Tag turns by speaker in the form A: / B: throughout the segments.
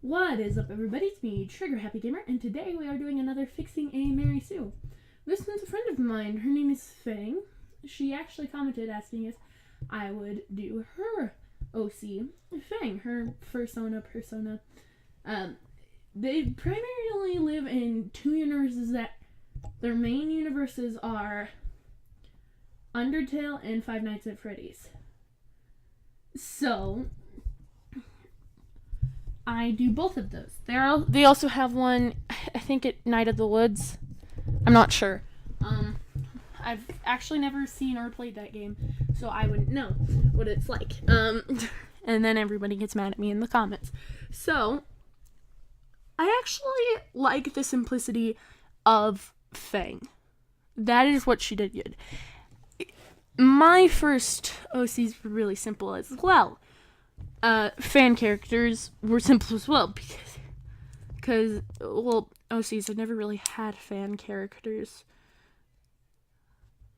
A: What is up, everybody? It's me, Trigger Happy Gamer, and today we are doing another Fixing a Marysue. This one's a friend of mine. Her name is Fang. She actually commented asking if I would do her OC. Fang, her persona. They primarily live in two universes that their main universes are Undertale and Five Nights at Freddy's. So I do both of those. They also have one, I think, at Night of the Woods. I'm not sure. I've actually never seen or played that game, so I wouldn't know what it's like. And then everybody gets mad at me in the comments. So I actually like the simplicity of Fang. That is what she did good. My first OCs were really simple as well. Fan characters were simple as well because OCs, I've never really had fan characters,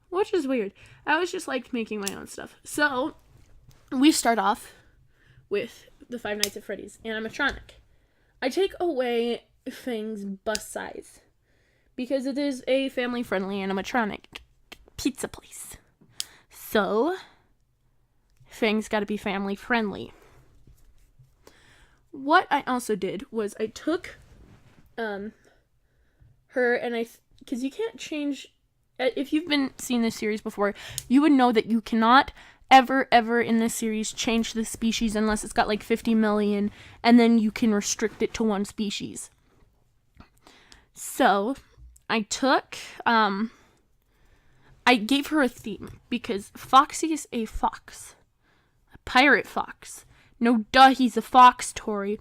A: which is weird. I always just liked making my own stuff. So we start off with the Five Nights at Freddy's animatronic. I take away Fang's bust size because it is a family-friendly animatronic pizza place. So Fang's got to be family-friendly. What I also did was I took her and because you can't change, if you've been seeing this series before, you would know that you cannot ever in this series change the species unless it's got like 50 million, and then you can restrict it to one species. So I took, I gave her a theme because Foxy is a fox. A pirate fox. No, duh, he's a fox, Tori.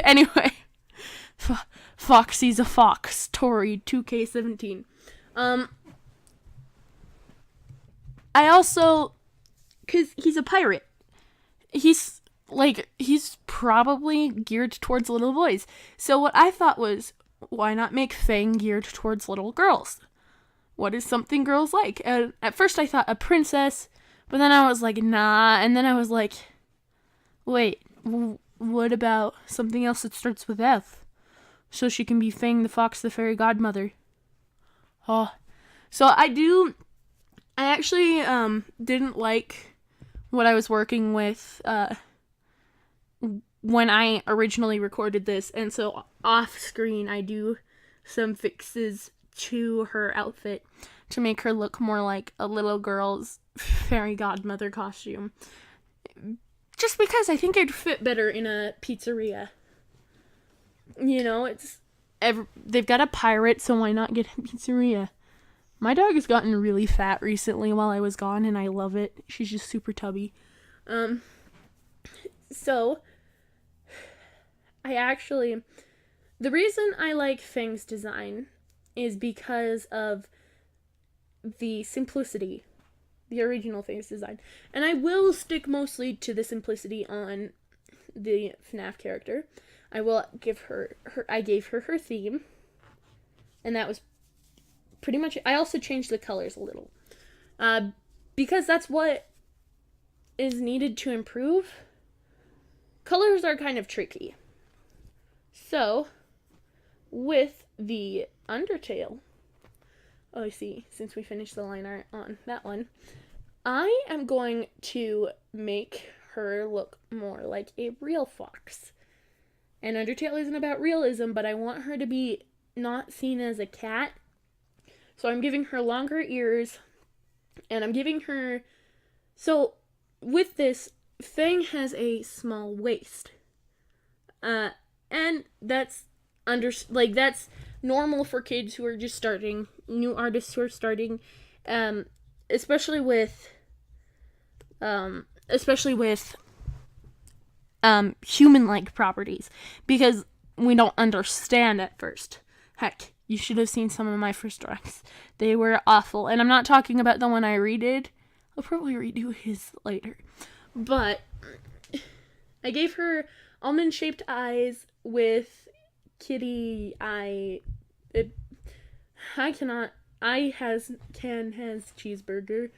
A: Anyway, Foxy's a fox, Tori, 2K17. I also, because he's a pirate, he's probably geared towards little boys. So what I thought was, why not make Fang geared towards little girls? What is something girls like? And at first I thought a princess, but then I was like, nah, and then I was like, wait, what about something else that starts with F? So she can be Fang the Fox, the fairy godmother. Oh. So I actually didn't like what I was working with when I originally recorded this, and so off screen I do some fixes to her outfit to make her look more like a little girl's fairy godmother costume. Just because I think it'd fit better in a pizzeria. You know, they've got a pirate, so why not get a pizzeria? My dog has gotten really fat recently while I was gone, and I love it. She's just super tubby. So the reason I like Fang's design is because of the simplicity. The original Fang's design. And I will stick mostly to the simplicity on the FNAF character. I gave her her theme. And that was pretty much it. I also changed the colors a little. Because that's what is needed to improve. Colors are kind of tricky. So, with the undertale, I see, since we finished the line art on that one, I am going to make her look more like a real fox. And Undertale isn't about realism, but I want her to be not seen as a cat. So I'm giving her longer ears, and I'm giving her... So, with this, Fang has a small waist. And that's that's normal for kids who are just starting, new artists who are starting, especially with human-like properties, because we don't understand at first. Heck, you should have seen some of my first drawings. They were awful, and I'm not talking about the one I redid. I'll probably redo his later. But I gave her almond-shaped eyes with kitty eye. Has cheeseburger.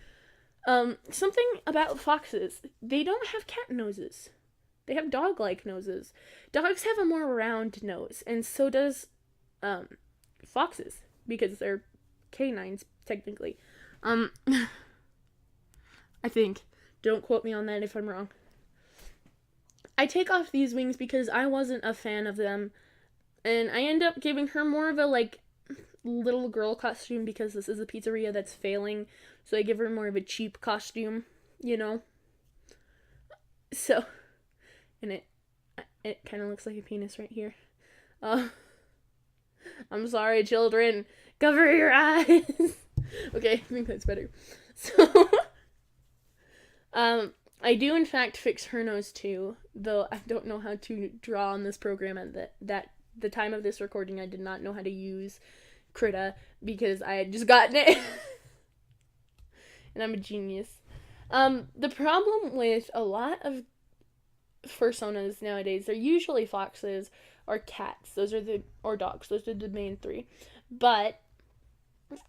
A: Something about foxes. They don't have cat noses. They have dog-like noses. Dogs have a more round nose, and so does foxes, because they're canines, technically. I think. Don't quote me on that if I'm wrong. I take off these wings because I wasn't a fan of them, and I end up giving her more of a, like, little girl costume because this is a pizzeria that's failing, so I give her more of a cheap costume, you know? So, and it kind of looks like a penis right here. I'm sorry, children. Cover your eyes. Okay, I think that's better. So, I do in fact fix her nose too, though I don't know how to draw on this program at the time of this recording. I did not know how to use Krita because I had just gotten it. And I'm a genius. The problem with a lot of fursonas nowadays, they're usually foxes or cats. Or dogs. Those are the main three. But,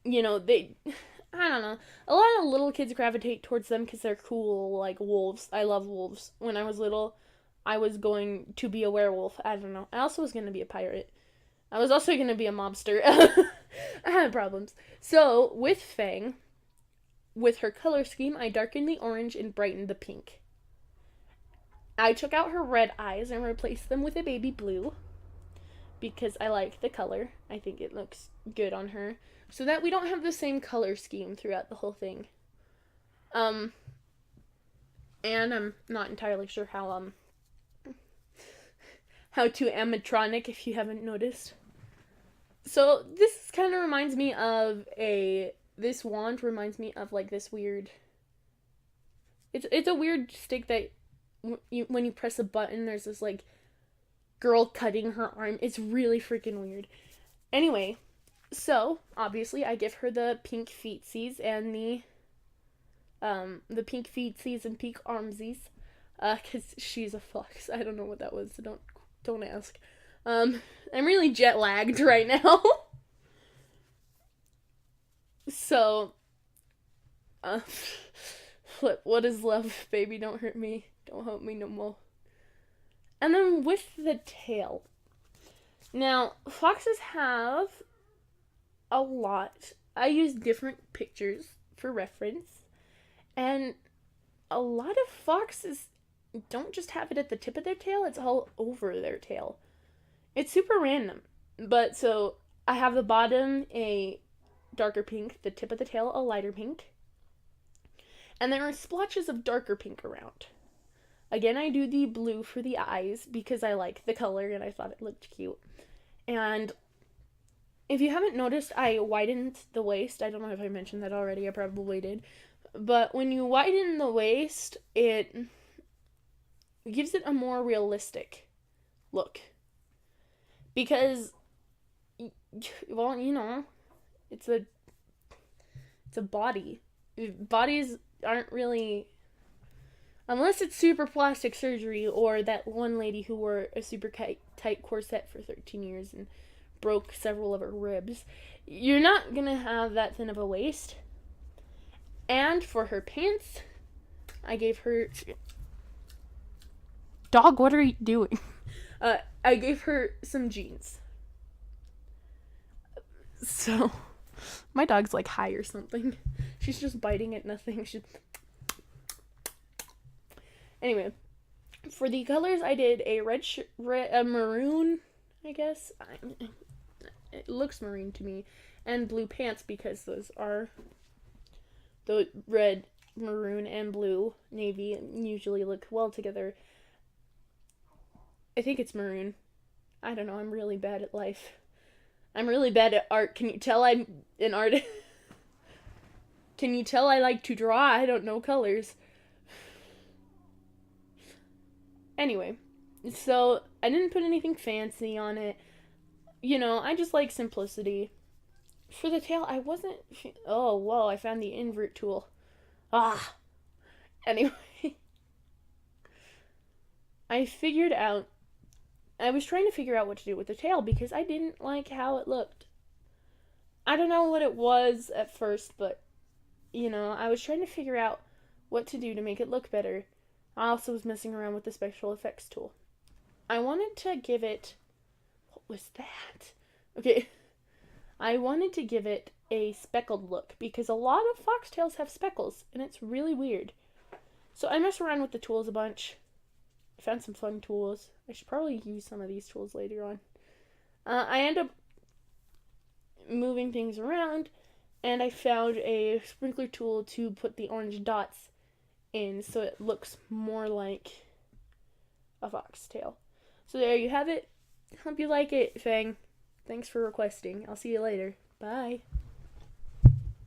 A: you know, I don't know. A lot of little kids gravitate towards them because they're cool, like wolves. I love wolves. When I was little, I was going to be a werewolf. I don't know. I also was going to be a pirate. I was also going to be a mobster. I had problems. So, with Fang, with her color scheme, I darkened the orange and brightened the pink. I took out her red eyes and replaced them with a baby blue because I like the color. I think it looks good on her. So that we don't have the same color scheme throughout the whole thing. And I'm not entirely sure how to animatronic, if you haven't noticed. So this kind of reminds me of this wand reminds me of like this weird, it's a weird stick that when you press a button, there's this like girl cutting her arm. It's really freaking weird. Anyway, so obviously I give her the pink feetsies and the pink feetsies and pink armsies, cause she's a fox. I don't know what that was, so don't ask. I'm really jet lagged right now. So, flip. What is love, baby? Don't hurt me. Don't hurt me no more. And then with the tail. Now, foxes have a lot. I use different pictures for reference. And a lot of foxes don't just have it at the tip of their tail, it's all over their tail. It's super random. But so, I have the bottom a darker pink, the tip of the tail a lighter pink. And there are splotches of darker pink around. Again, I do the blue for the eyes because I like the color and I thought it looked cute. And if you haven't noticed, I widened the waist. I don't know if I mentioned that already. I probably did. But when you widen the waist, it gives it a more realistic look. Because, well, you know, it's a body. Bodies aren't really, unless it's super plastic surgery or that one lady who wore a super tight corset for 13 years and broke several of her ribs, you're not gonna have that thin of a waist. And for her pants, I gave her, dog, what are you doing? I gave her some jeans. So, my dog's like high or something. She's just biting at nothing. Anyway, for the colors, I did a a maroon, I guess. It looks maroon to me. And blue pants because those are the red, maroon, and blue, navy usually look well together. I think it's maroon. I don't know. I'm really bad at life. I'm really bad at art. Can you tell I'm an artist? Can you tell I like to draw? I don't know colors. Anyway, so I didn't put anything fancy on it. You know, I just like simplicity. For the tail, I wasn't... Oh, whoa, I found the invert tool. Anyway. I was trying to figure out what to do with the tail because I didn't like how it looked. I don't know what it was at first, but, you know, I was trying to figure out what to do to make it look better. I also was messing around with the special effects tool. I wanted to give it... What was that? Okay. I wanted to give it a speckled look because a lot of foxtails have speckles and it's really weird. So I messed around with the tools a bunch. I found some fun tools. I should probably use some of these tools later on. I end up moving things around and I found a sprinkler tool to put the orange dots in so it looks more like a foxtail. So there you have it. Hope you like it, Fang. Thanks for requesting. I'll see you later. Bye.